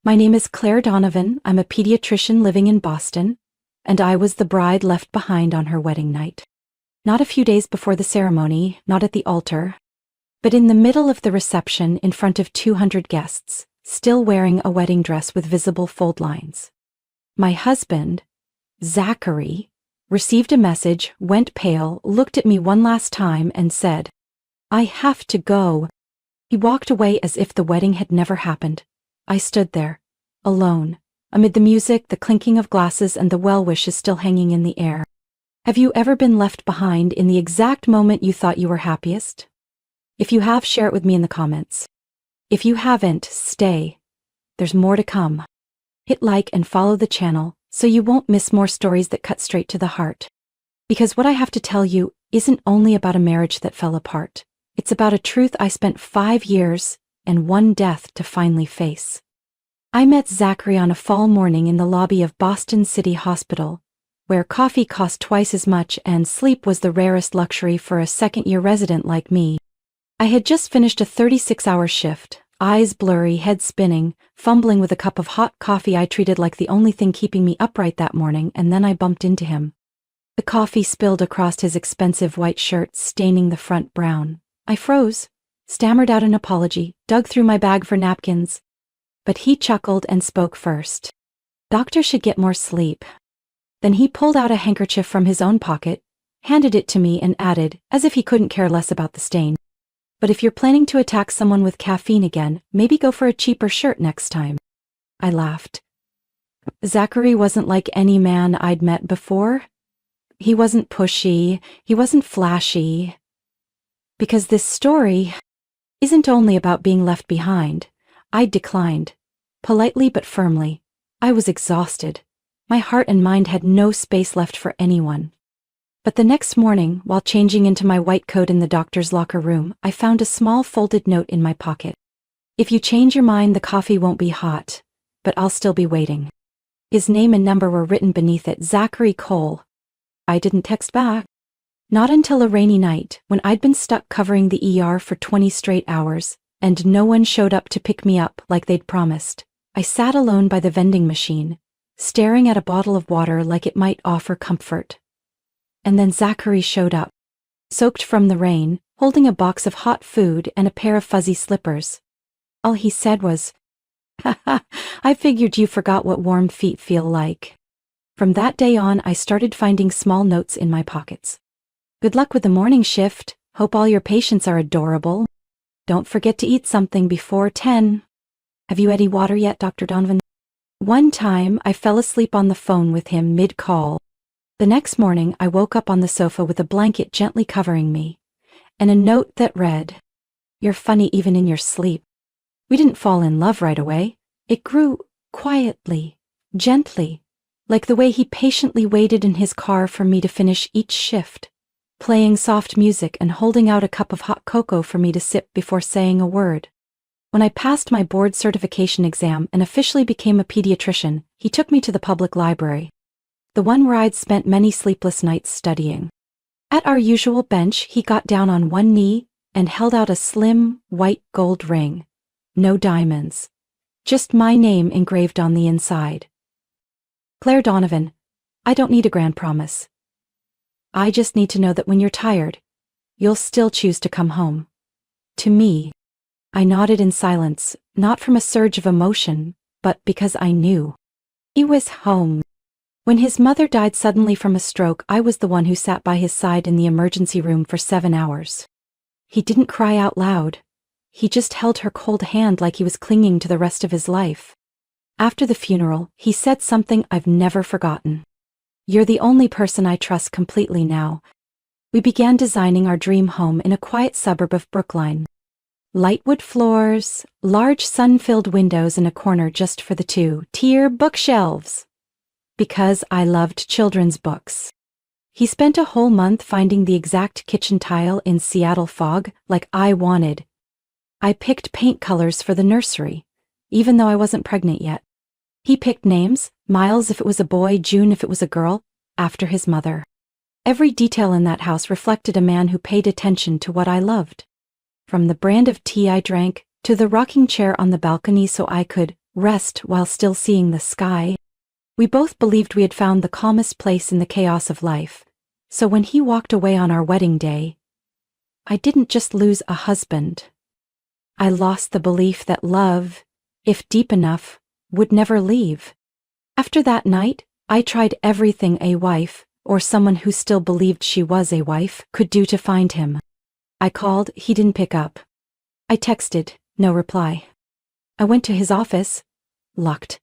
My name is Claire Donovan. I'm a pediatrician living in Boston, and I was the bride left behind on her wedding night. Not a few days before the ceremony, not at the altar, but in the middle of the reception in front of 200 guests, still wearing a wedding dress with visible fold lines. My husband, Zachary, received a message, went pale, looked at me one last time and said, "I have to go." He walked away as if the wedding had never happened. I stood there, alone, amid the music, the clinking of glasses, and the well wishes still hanging in the air. Have you ever been left behind in the exact moment you thought you were happiest? If you have, share it with me in the comments. If you haven't, stay. There's more to come. Hit like and follow the channel so you won't miss more stories that cut straight to the heart. Because what I have to tell you isn't only about a marriage that fell apart. It's about a truth I spent 5 years and 1 death to finally face. I met Zachary on a fall morning in the lobby of Boston City Hospital, where coffee cost twice as much and sleep was the rarest luxury for a second-year resident like me. I had just finished a 36-hour shift, eyes blurry, head spinning, fumbling with a cup of hot coffee I treated like the only thing keeping me upright that morning, and then I bumped into him. The coffee spilled across his expensive white shirt, staining the front brown. I froze, stammered out an apology, dug through my bag for napkins. But he chuckled and spoke first. "Doctor should get more sleep." Then he pulled out a handkerchief from his own pocket, handed it to me and added, as if he couldn't care less about the stain, "But if you're planning to attack someone with caffeine again, maybe go for a cheaper shirt next time." I laughed. Zachary wasn't like any man I'd met before. He wasn't pushy, he wasn't flashy. Because this story isn't only about being left behind. I declined, politely but firmly. I was exhausted. My heart and mind had no space left for anyone. But the next morning, while changing into my white coat in the doctor's locker room, I found a small folded note in my pocket. "If you change your mind, the coffee won't be hot, but I'll still be waiting." His name and number were written beneath it, Zachary Cole. I didn't text back. Not until a rainy night, when I'd been stuck covering the ER for 20 straight hours, and no one showed up to pick me up like they'd promised. I sat alone by the vending machine, staring at a bottle of water like it might offer comfort. And then Zachary showed up, soaked from the rain, holding a box of hot food and a pair of fuzzy slippers. All he said was, "Haha, I figured you forgot what warm feet feel like." From that day on, I started finding small notes in my pockets. "Good luck with the morning shift. Hope all your patients are adorable. Don't forget to eat something before 10. Have you any water yet, Dr. Donovan?" One time, I fell asleep on the phone with him mid-call. The next morning, I woke up on the sofa with a blanket gently covering me, and a note that read, "You're funny even in your sleep." We didn't fall in love right away. It grew quietly, gently, like the way he patiently waited in his car for me to finish each shift, playing soft music and holding out a cup of hot cocoa for me to sip before saying a word. When I passed my board certification exam and officially became a pediatrician, he took me to the public library, the one where I'd spent many sleepless nights studying. At our usual bench, he got down on one knee and held out a slim, white gold ring. No diamonds. Just my name engraved on the inside. "Claire Donovan, I don't need a grand promise. I just need to know that when you're tired, you'll still choose to come home. To me." I nodded in silence, not from a surge of emotion, but because I knew. He was home. When his mother died suddenly from a stroke, I was the one who sat by his side in the emergency room for 7 hours. He didn't cry out loud. He just held her cold hand like he was clinging to the rest of his life. After the funeral, he said something I've never forgotten. "You're the only person I trust completely now." We began designing our dream home in a quiet suburb of Brookline. Light wood floors, large sun-filled windows in a corner just for the two-tier bookshelves. Because I loved children's books. He spent a whole month finding the exact kitchen tile in Seattle fog like I wanted. I picked paint colors for the nursery, even though I wasn't pregnant yet. He picked names, Miles if it was a boy, June if it was a girl, after his mother. Every detail in that house reflected a man who paid attention to what I loved. From the brand of tea I drank, to the rocking chair on the balcony so I could rest while still seeing the sky. We both believed we had found the calmest place in the chaos of life. So when he walked away on our wedding day, I didn't just lose a husband. I lost the belief that love, if deep enough, would never leave. After that night, I tried everything a wife, or someone who still believed she was a wife, could do to find him. I called, he didn't pick up. I texted, no reply. I went to his office, locked.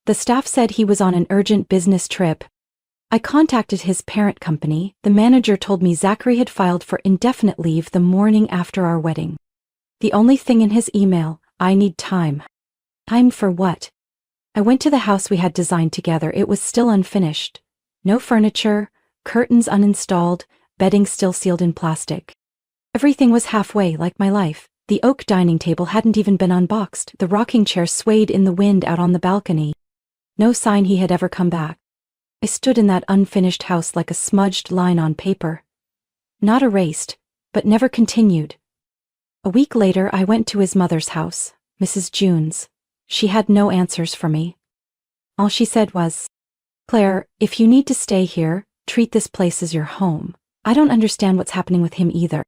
The staff said he was on an urgent business trip. I contacted his parent company. The manager told me Zachary had filed for indefinite leave the morning after our wedding. The only thing in his email, I need time. Time for what? I went to the house we had designed together. It was still unfinished. No furniture, curtains uninstalled, bedding still sealed in plastic. Everything was halfway, like my life. The oak dining table hadn't even been unboxed. The rocking chair swayed in the wind out on the balcony. No sign he had ever come back. I stood in that unfinished house like a smudged line on paper. Not erased, but never continued. A week later, I went to his mother's house, Mrs. June's. She had no answers for me. All she said was, "Claire, if you need to stay here, treat this place as your home. I don't understand what's happening with him either."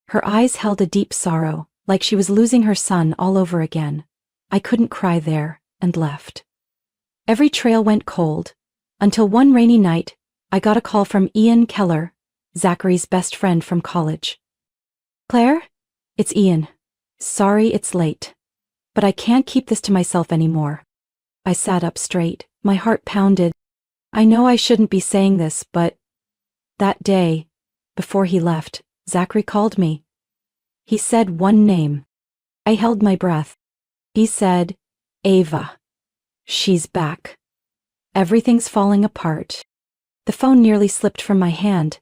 Her eyes held a deep sorrow, like she was losing her son all over again. I couldn't cry there, and left. Every trail went cold, until one rainy night, I got a call from Ian Keller, Zachary's best friend from college. "Claire? It's Ian. Sorry it's late. But I can't keep this to myself anymore." I sat up straight, my heart pounded. I know I shouldn't be saying this, but that day, before he left, Zachary called me. He said one name. I held my breath. He said, "Ava. She's back. Everything's falling apart." The phone nearly slipped from my hand.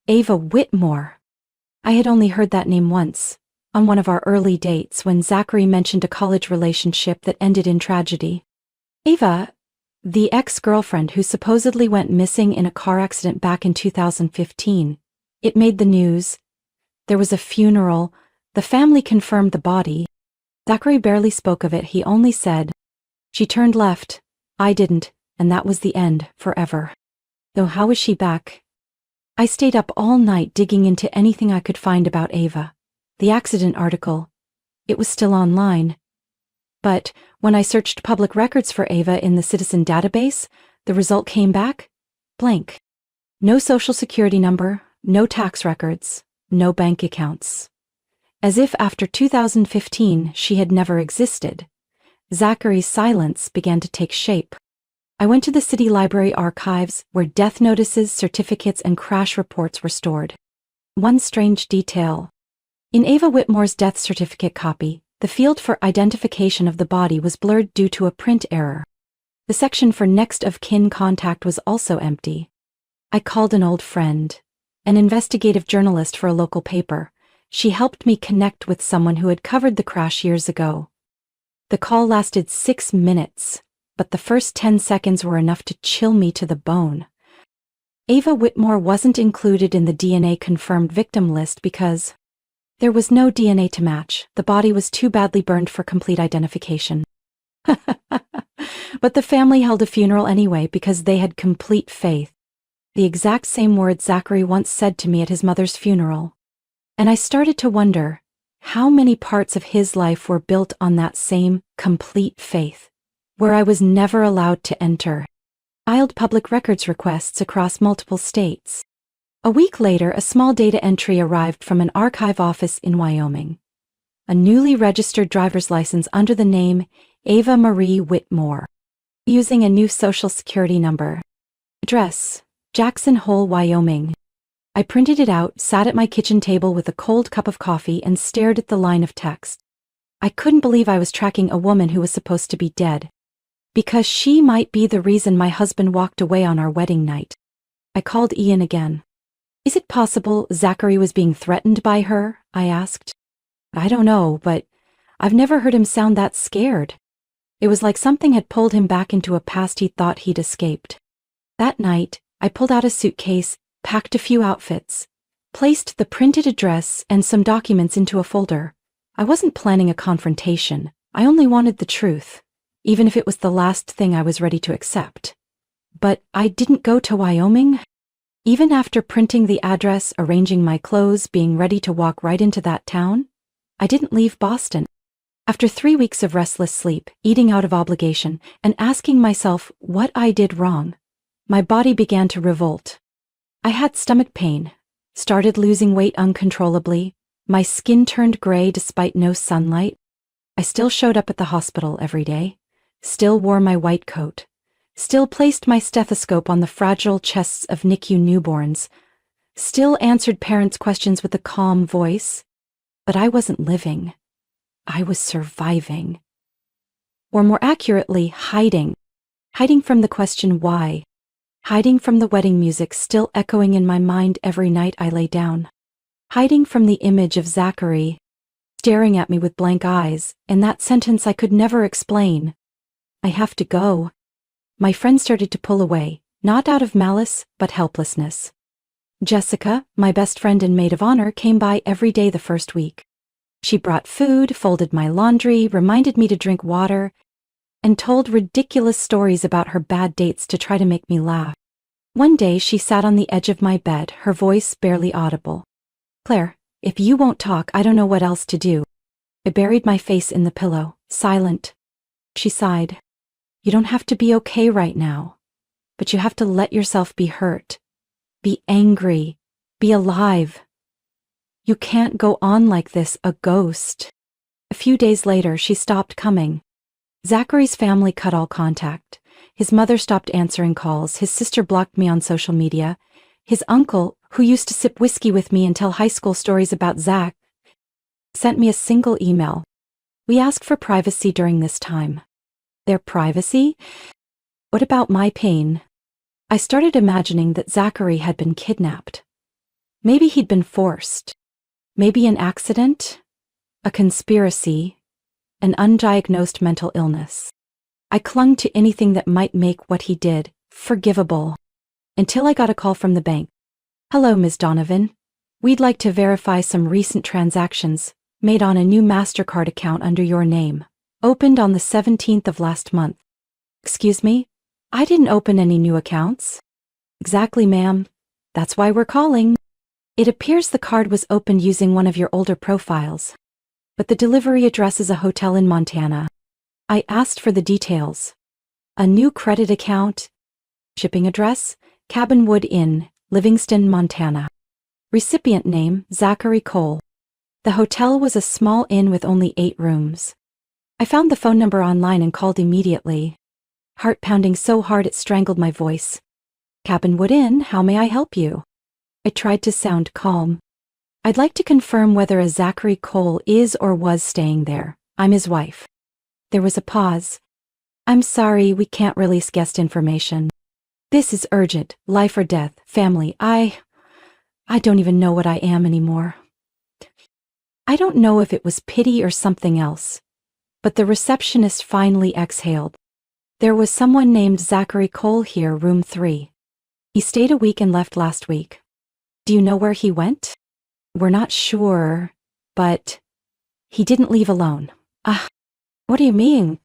Ava Whitmore. I had only heard that name once, on one of our early dates when Zachary mentioned a college relationship that ended in tragedy. Ava, the ex-girlfriend who supposedly went missing in a car accident back in 2015. It made the news. There was a funeral. The family confirmed the body. Zachary barely spoke of it. He only said, "She turned left. I didn't, and that was the end, forever." Though how was she back? I stayed up all night digging into anything I could find about Ava. The accident article. It was still online. But when I searched public records for Ava in the citizen database, the result came back blank. No social security number, no tax records, no bank accounts. As if after 2015 she had never existed. Zachary's silence began to take shape. I went to the city library archives where death notices, certificates, and crash reports were stored. One strange detail. In Ava Whitmore's death certificate copy, the field for identification of the body was blurred due to a print error. The section for next of kin contact was also empty. I called an old friend, an investigative journalist for a local paper. She helped me connect with someone who had covered the crash years ago. The call lasted 6 minutes, but the first 10 seconds were enough to chill me to the bone. Ava Whitmore wasn't included in the DNA confirmed victim list because there was no DNA to match. The body was too badly burned for complete identification. But the family held a funeral anyway because they had complete faith. The exact same words Zachary once said to me at his mother's funeral. And I started to wonder how many parts of his life were built on that same complete faith, where I was never allowed to enter. Filed public records requests across multiple states. A week later, a small data entry arrived from an archive office in Wyoming. A newly registered driver's license under the name Ava Marie Whitmore, using a new social security number. Address: Jackson Hole, Wyoming. I printed it out, sat at my kitchen table with a cold cup of coffee, and stared at the line of text. I couldn't believe I was tracking a woman who was supposed to be dead. Because she might be the reason my husband walked away on our wedding night. I called Ian again. "Is it possible Zachary was being threatened by her?" I asked. "I don't know, but I've never heard him sound that scared." It was like something had pulled him back into a past he thought he'd escaped. That night, I pulled out a suitcase, packed a few outfits, placed the printed address and some documents into a folder. I wasn't planning a confrontation. I only wanted the truth. even if it was the last thing I was ready to accept. But I didn't go to Wyoming. Even after printing the address, arranging my clothes, being ready to walk right into that town, I didn't leave Boston. After 3 weeks of restless sleep, eating out of obligation, and asking myself what I did wrong, my body began to revolt. I had stomach pain, started losing weight uncontrollably, my skin turned gray despite no sunlight. I still showed up at the hospital every day, still wore my white coat, still placed my stethoscope on the fragile chests of NICU newborns, still answered parents' questions with a calm voice, but I wasn't living. I was surviving. Or more accurately, hiding. Hiding from the question why. Hiding from the wedding music still echoing in my mind every night I lay down. Hiding from the image of Zachary staring at me with blank eyes, and that sentence I could never explain. I have to go. My friend started to pull away, not out of malice, but helplessness. Jessica, my best friend and maid of honor, came by every day the first week. She brought food, folded my laundry, reminded me to drink water, and told ridiculous stories about her bad dates to try to make me laugh. One day she sat on the edge of my bed, her voice barely audible. "Claire, if you won't talk, I don't know what else to do." I buried my face in the pillow, silent. She sighed. "You don't have to be okay right now, but you have to let yourself be hurt, be angry, be alive. You can't go on like this, a ghost." A few days later, she stopped coming. Zachary's family cut all contact. His mother stopped answering calls. His sister blocked me on social media. His uncle, who used to sip whiskey with me and tell high school stories about Zach, sent me a single email. "We ask for privacy during this time." Their privacy? What about my pain? I started imagining that Zachary had been kidnapped. Maybe he'd been forced. Maybe an accident, a conspiracy, an undiagnosed mental illness. I clung to anything that might make what he did forgivable, until I got a call from the bank. "Hello, Ms. Donovan. We'd like to verify some recent transactions made on a new MasterCard account under your name, opened on the 17th of last month." "Excuse me? I didn't open any new accounts." "Exactly, ma'am. That's why we're calling. It appears the card was opened using one of your older profiles, but the delivery address is a hotel in Montana." I asked for the details. "A new credit account. Shipping address, Cabinwood Inn, Livingston, Montana. Recipient name, Zachary Cole." The hotel was a small inn with only 8 rooms. I found the phone number online and called immediately, heart pounding so hard it strangled my voice. "Cabinwood Inn, how may I help you?" I tried to sound calm. "I'd like to confirm whether a Zachary Cole is or was staying there. I'm his wife." There was a pause. "I'm sorry, we can't release guest information. This is urgent, life or death, family. I don't even know what I am anymore." I don't know if it was pity or something else, but the receptionist finally exhaled. "There was someone named Zachary Cole here, room 3. He stayed a week and left last week. Do you know where he went?" "We're not sure, but he didn't leave alone." What do you mean?"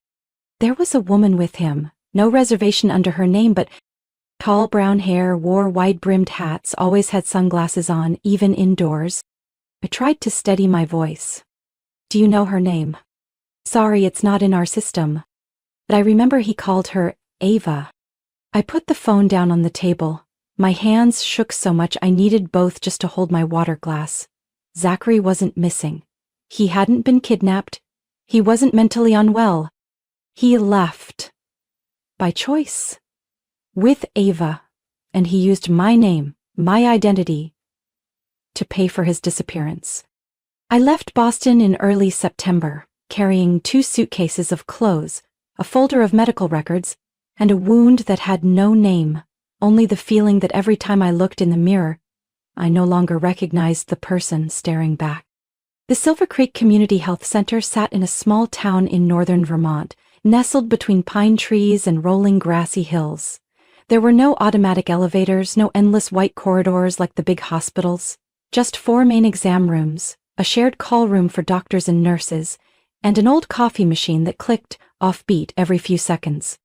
"There was a woman with him, no reservation under her name, but tall brown hair, wore wide-brimmed hats, always had sunglasses on, even indoors." I tried to steady my voice. "Do you know her name?" "Sorry, it's not in our system. But I remember he called her Ava." I put the phone down on the table. My hands shook so much I needed both just to hold my water glass. Zachary wasn't missing. He hadn't been kidnapped. He wasn't mentally unwell. He left. By choice. With Ava. And he used my name, my identity, to pay for his disappearance. I left Boston in early September, carrying 2 suitcases of clothes, a folder of medical records, and a wound that had no name, only the feeling that every time I looked in the mirror, I no longer recognized the person staring back. The Silver Creek Community Health Center sat in a small town in northern Vermont, nestled between pine trees and rolling grassy hills. There were no automatic elevators, no endless white corridors like the big hospitals, just 4 main exam rooms, a shared call room for doctors and nurses, and an old coffee machine that clicked offbeat every few seconds.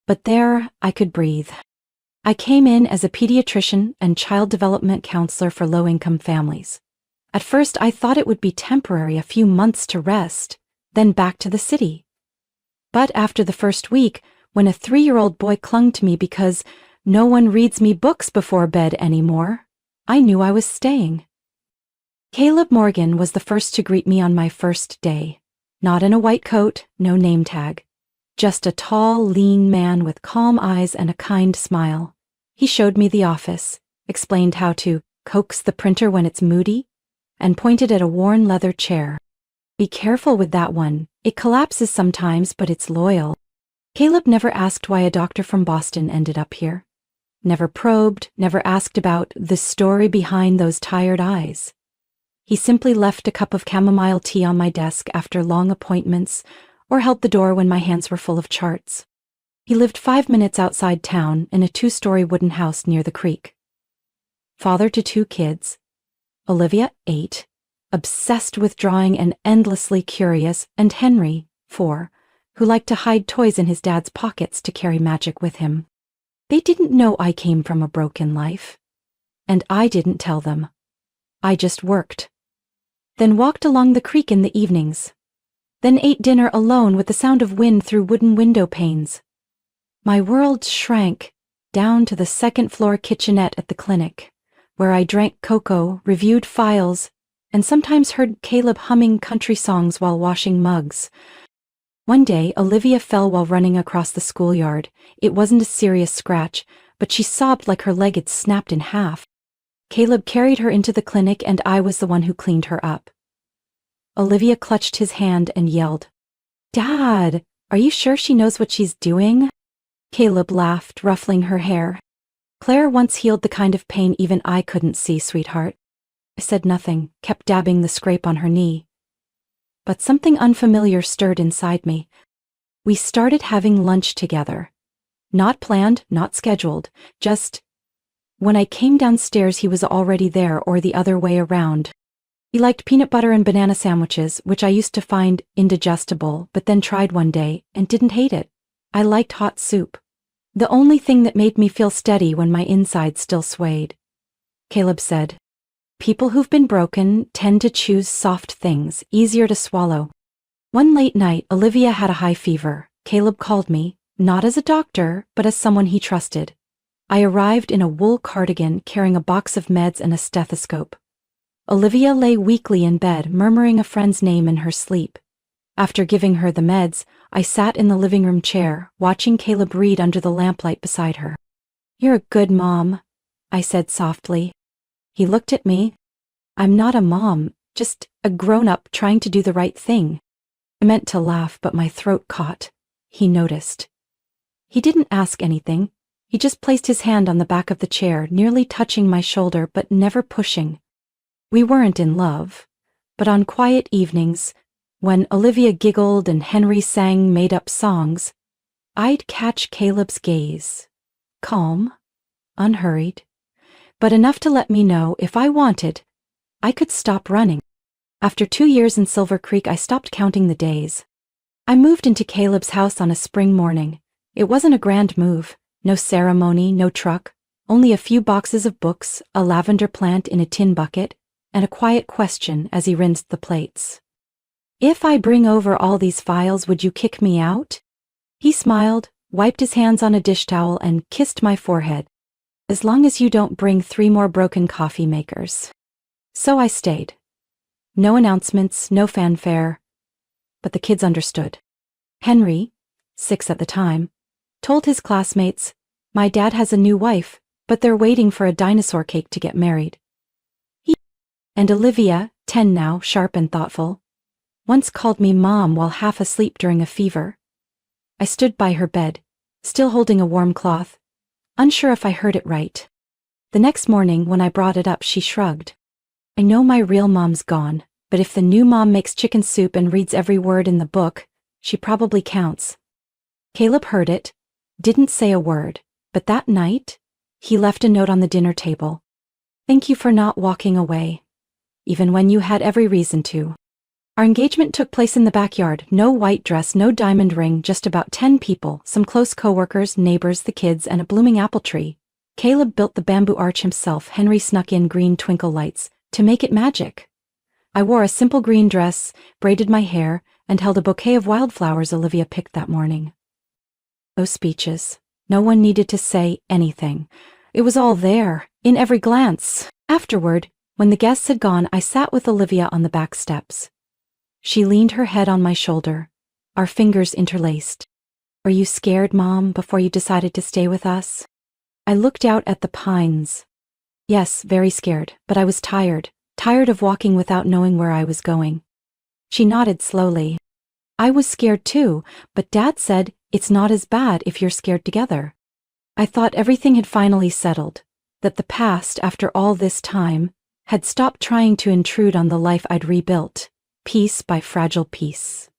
But there, I could breathe. I came in as a pediatrician and child development counselor for low-income families. At first, I thought it would be temporary, a few months to rest, then back to the city. But after the first week, when a 3-year-old boy clung to me because no one reads me books before bed anymore, I knew I was staying. Caleb Morgan was the first to greet me on my first day. Not in a white coat, no name tag. Just a tall, lean man with calm eyes and a kind smile. He showed me the office, explained how to coax the printer when it's moody, and pointed at a worn leather chair. Be careful with that one. It collapses sometimes, but it's loyal. Caleb never asked why a doctor from Boston ended up here. Never probed, never asked about the story behind those tired eyes. He simply left a cup of chamomile tea on my desk after long appointments, or held the door when my hands were full of charts. He lived 5 minutes outside town in a 2-story wooden house near the creek. Father to 2 kids, Olivia, 8, obsessed with drawing and endlessly curious, and Henry, 4, who liked to hide toys in his dad's pockets to carry magic with him. They didn't know I came from a broken life. And I didn't tell them. I just worked. Then walked along the creek in the evenings. Then ate dinner alone with the sound of wind through wooden window panes. My world shrank down to the 2nd-floor kitchenette at the clinic, where I drank cocoa, reviewed files, and sometimes heard Caleb humming country songs while washing mugs. One day, Olivia fell while running across the schoolyard. It wasn't a serious scratch, but she sobbed like her leg had snapped in half. Caleb carried her into the clinic and I was the one who cleaned her up. Olivia clutched his hand and yelled, "Dad, are you sure she knows what she's doing?" Caleb laughed, ruffling her hair. "Claire once healed the kind of pain even I couldn't see, sweetheart." I said nothing, kept dabbing the scrape on her knee. But something unfamiliar stirred inside me. We started having lunch together. Not planned, not scheduled, just when I came downstairs he was already there, or the other way around. He liked peanut butter and banana sandwiches, which I used to find indigestible, but then tried one day and didn't hate it. I liked hot soup. The only thing that made me feel steady when my insides still swayed. Caleb said, "People who've been broken tend to choose soft things, easier to swallow." One late night, Olivia had a high fever. Caleb called me, not as a doctor, but as someone he trusted. I arrived in a wool cardigan, carrying a box of meds and a stethoscope. Olivia lay weakly in bed, murmuring a friend's name in her sleep. After giving her the meds, I sat in the living room chair, watching Caleb read under the lamplight beside her. "You're a good mom," I said softly. He looked at me. "I'm not a mom, just a grown-up trying to do the right thing." I meant to laugh, but my throat caught. He noticed. He didn't ask anything. He just placed his hand on the back of the chair, nearly touching my shoulder, but never pushing. We weren't in love, but on quiet evenings, when Olivia giggled and Henry sang made-up songs, I'd catch Caleb's gaze. Calm, unhurried, but enough to let me know if I wanted, I could stop running. After 2 years in Silver Creek, I stopped counting the days. I moved into Caleb's house on a spring morning. It wasn't a grand move. No ceremony, no truck, only a few boxes of books, a lavender plant in a tin bucket, and a quiet question as he rinsed the plates. "If I bring over all these files, would you kick me out?" He smiled, wiped his hands on a dish towel, and kissed my forehead. "As long as you don't bring 3 more broken coffee makers." So I stayed. No announcements, no fanfare. But the kids understood. Henry, 6 at the time, told his classmates, "My dad has a new wife, but they're waiting for a dinosaur cake to get married." And Olivia, 10 now, sharp and thoughtful, once called me Mom while half asleep during a fever. I stood by her bed, still holding a warm cloth, unsure if I heard it right. The next morning, when I brought it up, she shrugged. "I know my real mom's gone, but if the new mom makes chicken soup and reads every word in the book, she probably counts." Caleb heard it, didn't say a word, but that night, he left a note on the dinner table. "Thank you for not walking away, even when you had every reason to." Our engagement took place in the backyard. No white dress, no diamond ring, just about 10 people, some close coworkers, neighbors, the kids, and a blooming apple tree. Caleb built the bamboo arch himself. Henry snuck in green twinkle lights to make it magic. I wore a simple green dress, braided my hair, and held a bouquet of wildflowers Olivia picked that morning. No speeches. No one needed to say anything. It was all there, in every glance. Afterward, when the guests had gone, I sat with Olivia on the back steps. She leaned her head on my shoulder, our fingers interlaced. "Were you scared, Mom, before you decided to stay with us?" I looked out at the pines. Yes, very scared, but I was tired of walking without knowing where I was going. She nodded slowly. I was scared too, but Dad said it's not as bad if you're scared together. I thought everything had finally settled, that the past, after all this time, had stopped trying to intrude on the life I'd rebuilt, piece by fragile piece.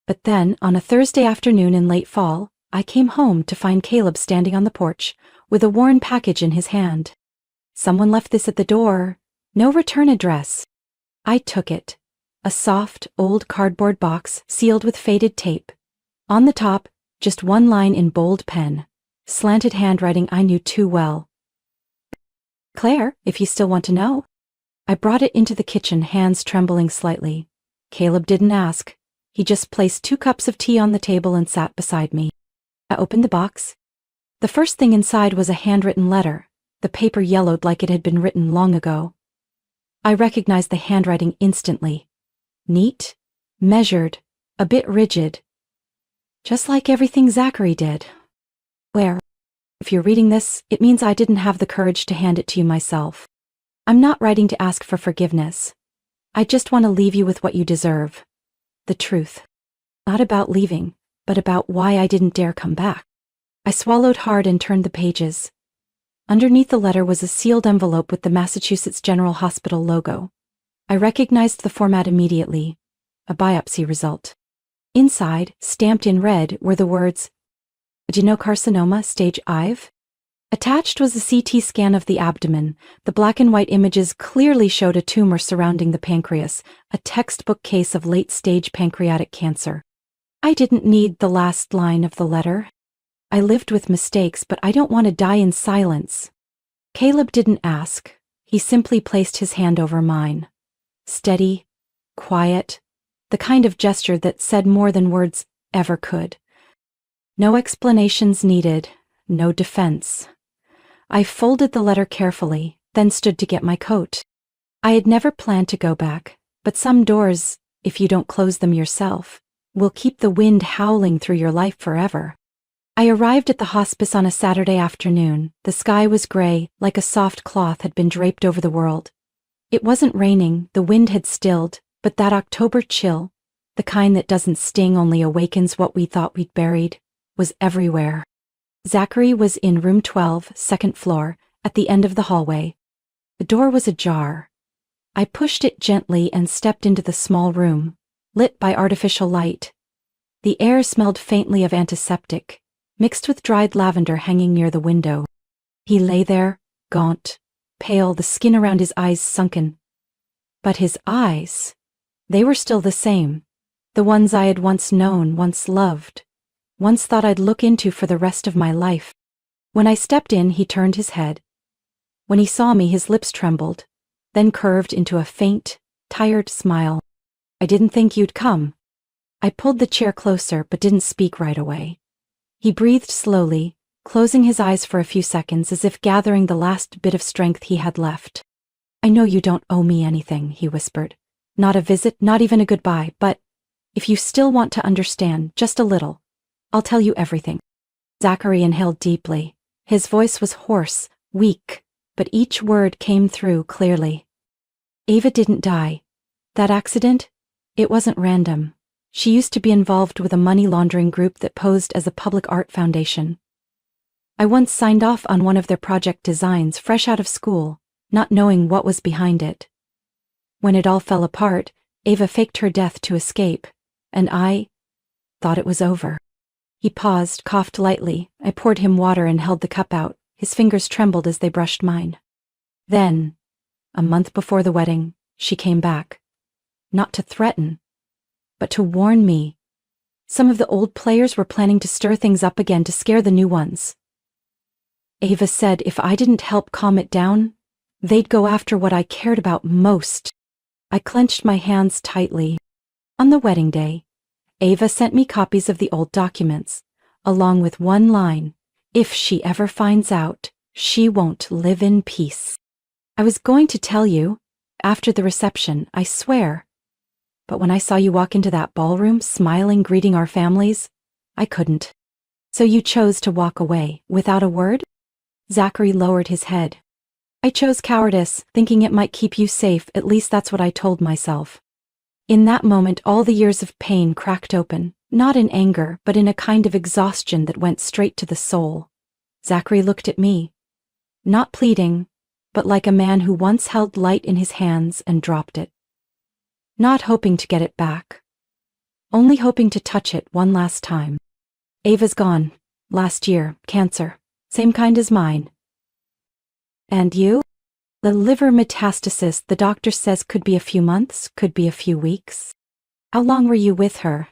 But then, on a Thursday afternoon in late fall, I came home to find Caleb standing on the porch with a worn package in his hand. "Someone left this at the door. No return address." I took it. A soft, old cardboard box sealed with faded tape. On the top, just one line in bold pen, slanted handwriting I knew too well. "Claire, if you still want to know." I brought it into the kitchen, hands trembling slightly. Caleb didn't ask. He just placed 2 cups of tea on the table and sat beside me. I opened the box. The first thing inside was a handwritten letter, the paper yellowed like it had been written long ago. I recognized the handwriting instantly. Neat, measured, a bit rigid. Just like everything Zachary did. Where? If you're reading this, it means I didn't have the courage to hand it to you myself. I'm not writing to ask for forgiveness. I just want to leave you with what you deserve. The truth. Not about leaving, but about why I didn't dare come back. I swallowed hard and turned the pages. Underneath the letter was a sealed envelope with the Massachusetts General Hospital logo. I recognized the format immediately. A biopsy result. Inside, stamped in red, were the words, "Adenocarcinoma, stage IV." Attached was a CT scan of the abdomen. The black and white images clearly showed a tumor surrounding the pancreas, a textbook case of late-stage pancreatic cancer. I didn't need the last line of the letter. I lived with mistakes, but I don't want to die in silence. Caleb didn't ask. He simply placed his hand over mine. Steady, quiet, the kind of gesture that said more than words ever could. No explanations needed, no defense. I folded the letter carefully, then stood to get my coat. I had never planned to go back, but some doors, if you don't close them yourself, will keep the wind howling through your life forever. I arrived at the hospice on a Saturday afternoon. The sky was gray, like a soft cloth had been draped over the world. It wasn't raining, the wind had stilled, but that October chill, the kind that doesn't sting, only awakens what we thought we'd buried, was everywhere. Zachary was in room 12, second floor, at the end of the hallway. The door was ajar. I pushed it gently and stepped into the small room, lit by artificial light. The air smelled faintly of antiseptic, mixed with dried lavender hanging near the window. He lay there, gaunt, pale, the skin around his eyes sunken. But his eyes, they were still the same, the ones I had once known, once loved, once thought I'd look into for the rest of my life. When I stepped in, he turned his head. When he saw me, his lips trembled, then curved into a faint, tired smile. "I didn't think you'd come." I pulled the chair closer but didn't speak right away. He breathed slowly, closing his eyes for a few seconds as if gathering the last bit of strength he had left. "I know you don't owe me anything," he whispered. "Not a visit, not even a goodbye, but if you still want to understand, just a little, I'll tell you everything." Zachary inhaled deeply. His voice was hoarse, weak, but each word came through clearly. "Ava didn't die. That accident? It wasn't random. She used to be involved with a money laundering group that posed as a public art foundation. I once signed off on one of their project designs fresh out of school, not knowing what was behind it. When it all fell apart, Ava faked her death to escape, and I thought it was over." He paused, coughed lightly. I poured him water and held the cup out. His fingers trembled as they brushed mine. "Then, a month before the wedding, she came back. not to threaten, but to warn me. Some of the old players were planning to stir things up again to scare the new ones. Ava said if I didn't help calm it down, they'd go after what I cared about most. I clenched my hands tightly. On the wedding day, Ava sent me copies of the old documents, along with one line, "If she ever finds out, she won't live in peace." I was going to tell you, after the reception, I swear. But when I saw you walk into that ballroom, smiling, greeting our families, I couldn't. So you chose to walk away, without a word? Zachary lowered his head. I chose cowardice, thinking it might keep you safe, at least that's what I told myself. In that moment, all the years of pain cracked open, not in anger, but in a kind of exhaustion that went straight to the soul. Zachary looked at me, not pleading, but like a man who once held light in his hands and dropped it. Not hoping to get it back. Only hoping to touch it one last time. Ava's gone. Last year, cancer. Same kind as mine. And you? The liver metastasis the doctor says could be a few months, could be a few weeks. How long were you with her?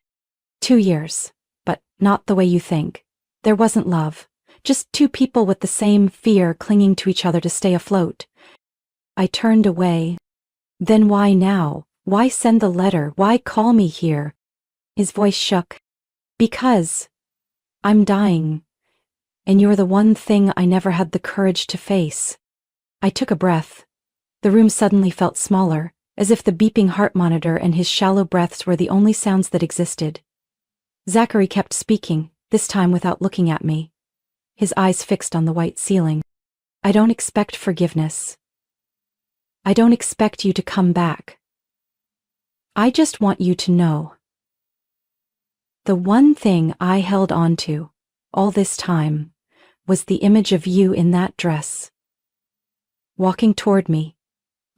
2 years. But not the way you think. There wasn't love. Just two people with the same fear clinging to each other to stay afloat. I turned away. Then why now? Why send the letter? Why call me here? His voice shook. Because I'm dying. And you're the one thing I never had the courage to face. I took a breath. The room suddenly felt smaller, as if the beeping heart monitor and his shallow breaths were the only sounds that existed. Zachary kept speaking, this time without looking at me. His eyes fixed on the white ceiling. I don't expect forgiveness. I don't expect you to come back. I just want you to know. The one thing I held on to, all this time, was the image of you in that dress. Walking toward me,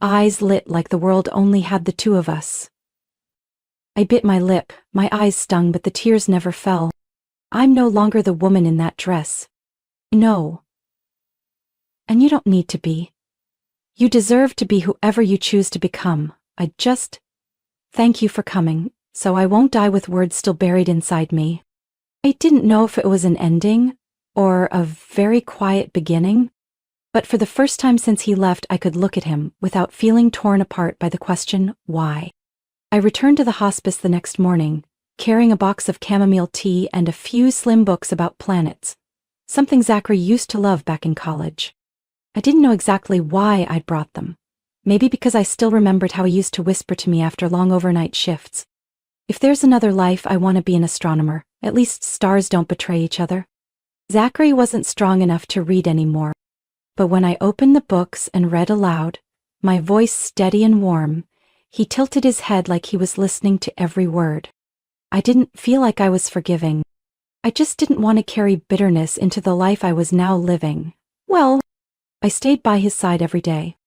eyes lit like the world only had the two of us. I bit my lip, my eyes stung, but the tears never fell. I'm no longer the woman in that dress. No. And you don't need to be. You deserve to be whoever you choose to become. I just thank you for coming, so I won't die with words still buried inside me. I didn't know if it was an ending, or a very quiet beginning, but for the first time since he left, I could look at him without feeling torn apart by the question, why? I returned to the hospice the next morning, carrying a box of chamomile tea and a few slim books about planets, something Zachary used to love back in college. I didn't know exactly why I'd brought them. Maybe because I still remembered how he used to whisper to me after long overnight shifts. If there's another life, I want to be an astronomer. At least stars don't betray each other. Zachary wasn't strong enough to read anymore. But when I opened the books and read aloud, my voice steady and warm, he tilted his head like he was listening to every word. I didn't feel like I was forgiving. I just didn't want to carry bitterness into the life I was now living. Well, I stayed by his side every day.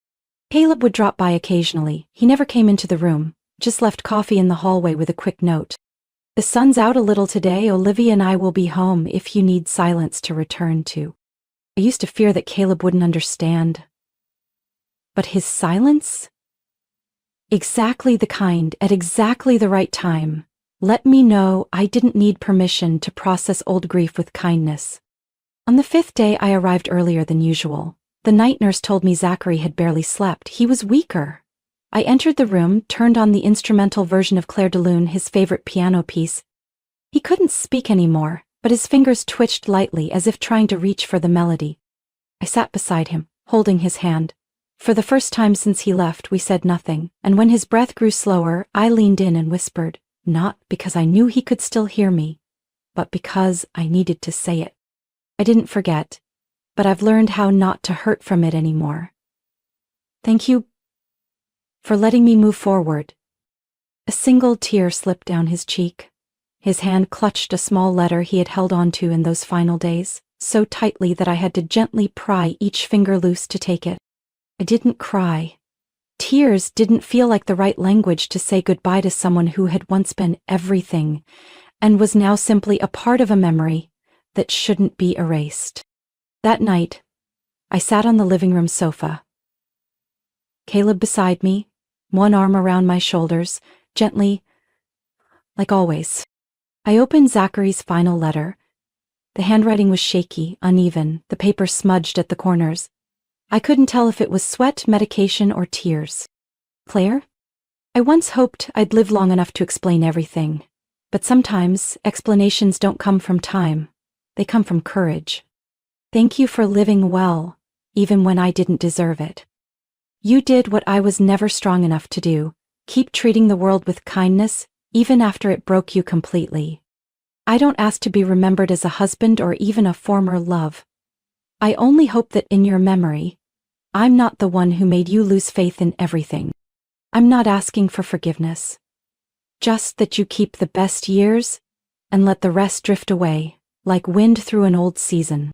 Caleb would drop by occasionally. He never came into the room, just left coffee in the hallway with a quick note. The sun's out a little today. Olivia and I will be home if you need silence to return to. I used to fear that Caleb wouldn't understand. But his silence? Exactly the kind, at exactly the right time, let me know I didn't need permission to process old grief with kindness. On the 5th day, I arrived earlier than usual. The night nurse told me Zachary had barely slept. He was weaker. I entered the room, turned on the instrumental version of Clair de Lune, his favorite piano piece. He couldn't speak anymore, but his fingers twitched lightly as if trying to reach for the melody. I sat beside him, holding his hand. For the first time since he left, we said nothing, and when his breath grew slower, I leaned in and whispered, not because I knew he could still hear me, but because I needed to say it. I didn't forget, but I've learned how not to hurt from it anymore. Thank you for letting me move forward. A single tear slipped down his cheek. His hand clutched a small letter he had held on to in those final days, so tightly that I had to gently pry each finger loose to take it. I didn't cry. Tears didn't feel like the right language to say goodbye to someone who had once been everything, and was now simply a part of a memory that shouldn't be erased. That night, I sat on the living room sofa. Caleb beside me, one arm around my shoulders, gently, like always. I opened Zachary's final letter. The handwriting was shaky, uneven, the paper smudged at the corners. I couldn't tell if it was sweat, medication, or tears. Claire? I once hoped I'd live long enough to explain everything. But sometimes explanations don't come from time. They come from courage. Thank you for living well, even when I didn't deserve it. You did what I was never strong enough to do. Keep treating the world with kindness, even after it broke you completely. I don't ask to be remembered as a husband or even a former love. I only hope that in your memory, I'm not the one who made you lose faith in everything. I'm not asking for forgiveness. Just that you keep the best years and let the rest drift away, like wind through an old season.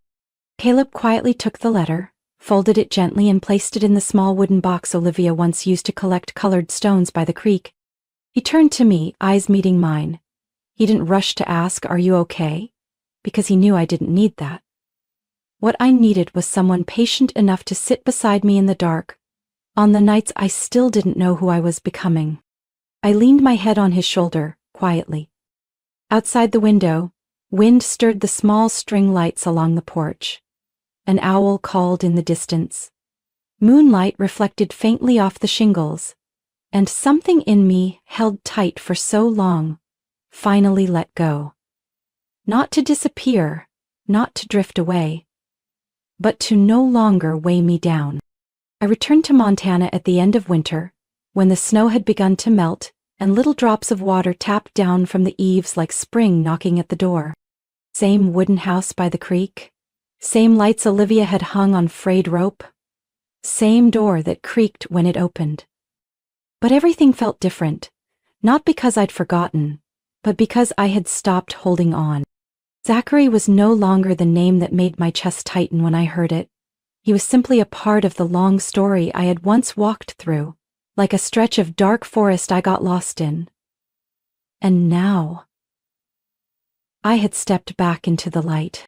Caleb quietly took the letter, folded it gently and placed it in the small wooden box Olivia once used to collect colored stones by the creek. He turned to me, eyes meeting mine. He didn't rush to ask, "Are you okay?" because he knew I didn't need that. What I needed was someone patient enough to sit beside me in the dark, on the nights I still didn't know who I was becoming. I leaned my head on his shoulder, quietly. Outside the window, wind stirred the small string lights along the porch. An owl called in the distance. Moonlight reflected faintly off the shingles, and something in me, held tight for so long, finally let go. Not to disappear, not to drift away, but to no longer weigh me down. I returned to Montana at the end of winter, when the snow had begun to melt, and little drops of water tapped down from the eaves like spring knocking at the door. Same wooden house by the creek, same lights Olivia had hung on frayed rope, same door that creaked when it opened. But everything felt different, not because I'd forgotten, but because I had stopped holding on. Zachary was no longer the name that made my chest tighten when I heard it. He was simply a part of the long story I had once walked through, like a stretch of dark forest I got lost in. And now, I had stepped back into the light.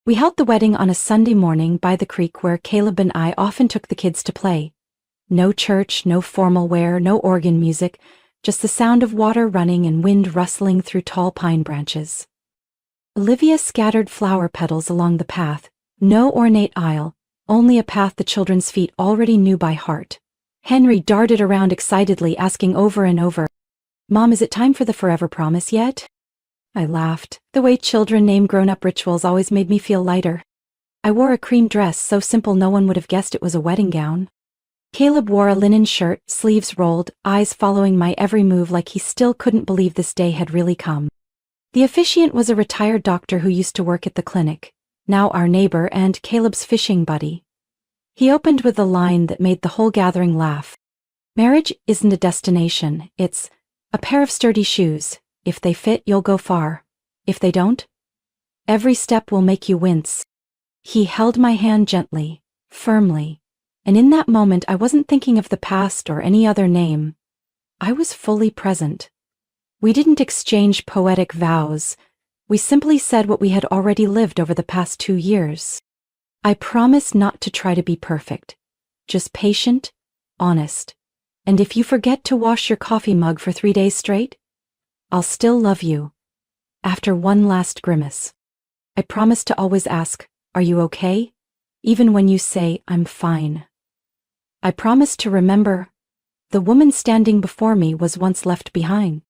We held the wedding on a Sunday morning by the creek where Caleb and I often took the kids to play. No church, no formal wear, no organ music, just the sound of water running and wind rustling through tall pine branches. Olivia scattered flower petals along the path, no ornate aisle, only a path the children's feet already knew by heart. Henry darted around excitedly, asking over and over, "Mom, is it time for the forever promise yet?" I laughed. The way children name grown-up rituals always made me feel lighter. I wore a cream dress so simple no one would have guessed it was a wedding gown. Caleb wore a linen shirt, sleeves rolled, eyes following my every move like he still couldn't believe this day had really come. The officiant was a retired doctor who used to work at the clinic, now our neighbor and Caleb's fishing buddy. He opened with a line that made the whole gathering laugh. "Marriage isn't a destination, it's a pair of sturdy shoes. If they fit, you'll go far. If they don't, every step will make you wince." He held my hand gently, firmly, and in that moment I wasn't thinking of the past or any other name. I was fully present. We didn't exchange poetic vows. We simply said what we had already lived over the past 2 years. I promise not to try to be perfect, just patient, honest. And if you forget to wash your coffee mug for 3 days straight, I'll still love you. After one last grimace, I promise to always ask, "Are you okay?" even when you say, "I'm fine." I promise to remember, the woman standing before me was once left behind,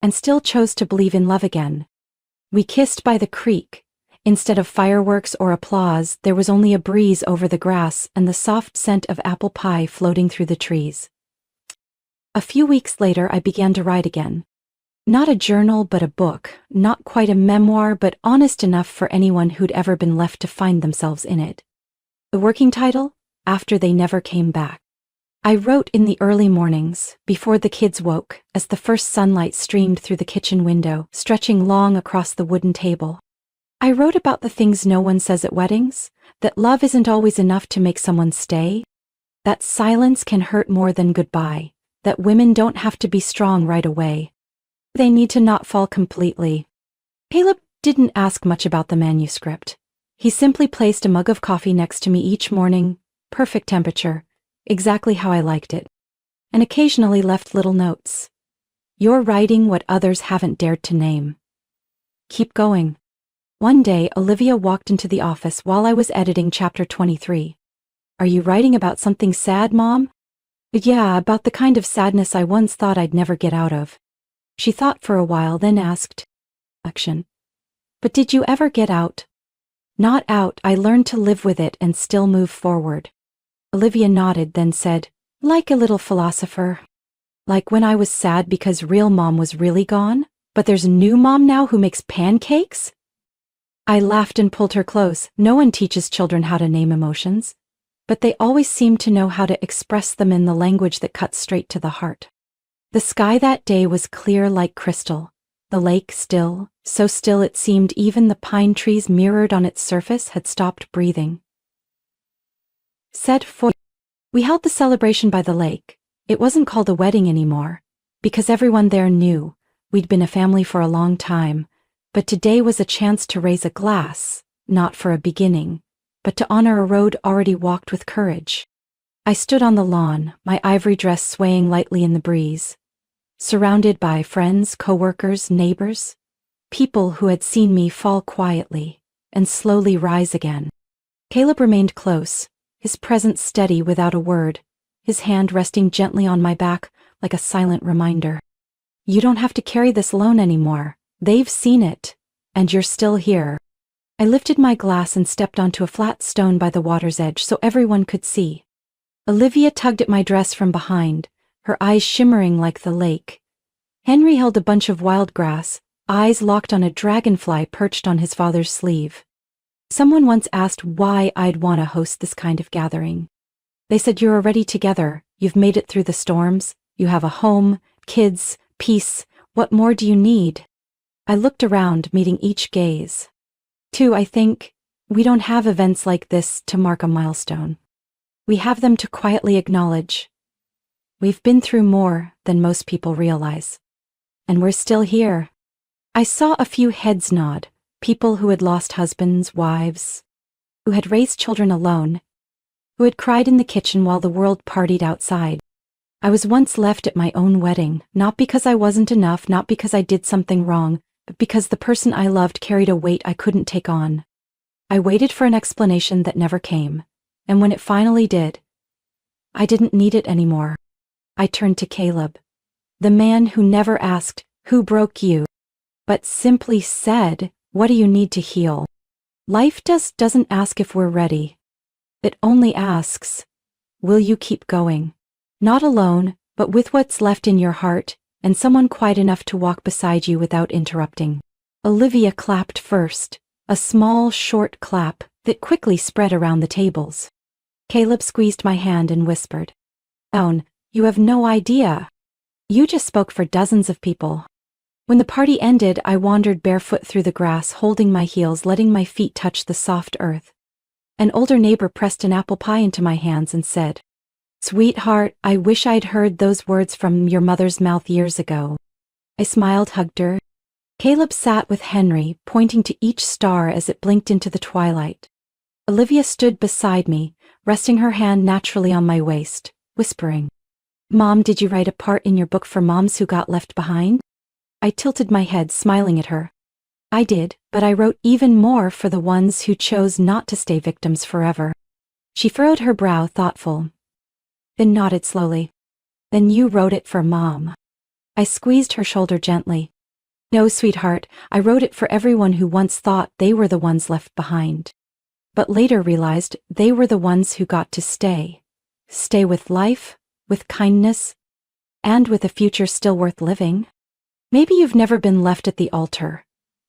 and still chose to believe in love again. We kissed by the creek. Instead of fireworks or applause, there was only a breeze over the grass and the soft scent of apple pie floating through the trees. A few weeks later, I began to write again. Not a journal, but a book, not quite a memoir, but honest enough for anyone who'd ever been left to find themselves in it. The working title? After They Never Came Back. I wrote in the early mornings, before the kids woke, as the first sunlight streamed through the kitchen window, stretching long across the wooden table. I wrote about the things no one says at weddings, that love isn't always enough to make someone stay, that silence can hurt more than goodbye, that women don't have to be strong right away. They need to not fall completely. Caleb didn't ask much about the manuscript. He simply placed a mug of coffee next to me each morning, perfect temperature, exactly how I liked it, and occasionally left little notes. You're writing what others haven't dared to name. Keep going. One day, Olivia walked into the office while I was editing chapter 23. Are you writing about something sad, Mom? Yeah, about the kind of sadness I once thought I'd never get out of. She thought for a while, then asked, Action. But did you ever get out? Not out, I learned to live with it and still move forward. Olivia nodded, then said, like a little philosopher. Like when I was sad because real Mom was really gone, but there's a new Mom now who makes pancakes? I laughed and pulled her close. No one teaches children how to name emotions, but they always seem to know how to express them in the language that cuts straight to the heart. The sky that day was clear like crystal, the lake still, so still it seemed even the pine trees mirrored on its surface had stopped breathing. Said for We held the celebration by the lake. It wasn't called a wedding anymore, because everyone there knew we'd been a family for a long time, but today was a chance to raise a glass, not for a beginning, but to honor a road already walked with courage. I stood on the lawn, my ivory dress swaying lightly in the breeze, surrounded by friends, coworkers, neighbors, people who had seen me fall quietly and slowly rise again. Caleb remained close, his presence steady without a word, his hand resting gently on my back like a silent reminder. You don't have to carry this alone anymore. They've seen it, and you're still here. I lifted my glass and stepped onto a flat stone by the water's edge so everyone could see. Olivia tugged at my dress from behind, her eyes shimmering like the lake. Henry held a bunch of wild grass, eyes locked on a dragonfly perched on his father's sleeve. Someone once asked why I'd want to host this kind of gathering. They said, you're already together, you've made it through the storms, you have a home, kids, peace, what more do you need? I looked around, meeting each gaze. Too, I think, we don't have events like this to mark a milestone. We have them to quietly acknowledge. We've been through more than most people realize. And we're still here. I saw a few heads nod, people who had lost husbands, wives, who had raised children alone, who had cried in the kitchen while the world partied outside. I was once left at my own wedding, not because I wasn't enough, not because I did something wrong, but because the person I loved carried a weight I couldn't take on. I waited for an explanation that never came, and when it finally did, I didn't need it anymore. I turned to Caleb, the man who never asked, who broke you, but simply said, what do you need to heal? Life doesn't ask if we're ready. It only asks, will you keep going? Not alone, but with what's left in your heart, and someone quiet enough to walk beside you without interrupting. Olivia clapped first, a small, short clap that quickly spread around the tables. Caleb squeezed my hand and whispered, Owen, you have no idea. You just spoke for dozens of people. When the party ended, I wandered barefoot through the grass, holding my heels, letting my feet touch the soft earth. An older neighbor pressed an apple pie into my hands and said, Sweetheart, I wish I'd heard those words from your mother's mouth years ago. I smiled, hugged her. Caleb sat with Henry, pointing to each star as it blinked into the twilight. Olivia stood beside me, resting her hand naturally on my waist, whispering, Mom, did you write a part in your book for moms who got left behind? I tilted my head, smiling at her. I did, but I wrote even more for the ones who chose not to stay victims forever. She furrowed her brow, thoughtful, then nodded slowly. Then you wrote it for Mom. I squeezed her shoulder gently. No, sweetheart, I wrote it for everyone who once thought they were the ones left behind, but later realized they were the ones who got to stay. Stay with life, with kindness, and with a future still worth living. Maybe you've never been left at the altar,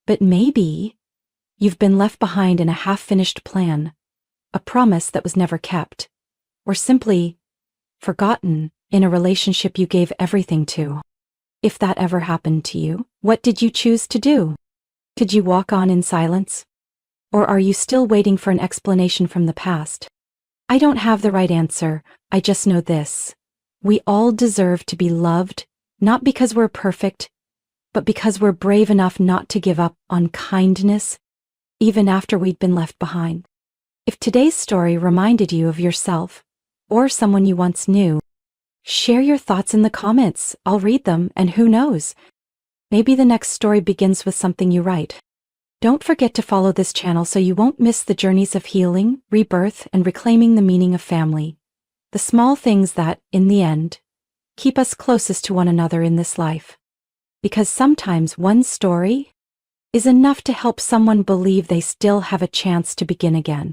but maybe you've been left behind in a half-finished plan, a promise that was never kept, or simply forgotten in a relationship you gave everything to. If that ever happened to you, what did you choose to do? Did you walk on in silence? Or are you still waiting for an explanation from the past? I don't have the right answer, I just know this. We all deserve to be loved, not because we're perfect, but because we're brave enough not to give up on kindness, even after we'd been left behind. If today's story reminded you of yourself, or someone you once knew, Share your thoughts in the comments. I'll read them, and who knows? Maybe the next story begins with something you write. Don't forget to follow this channel so you won't miss the journeys of healing, rebirth, and reclaiming the meaning of family. The small things that, in the end, keep us closest to one another in this life. Because sometimes one story is enough to help someone believe they still have a chance to begin again.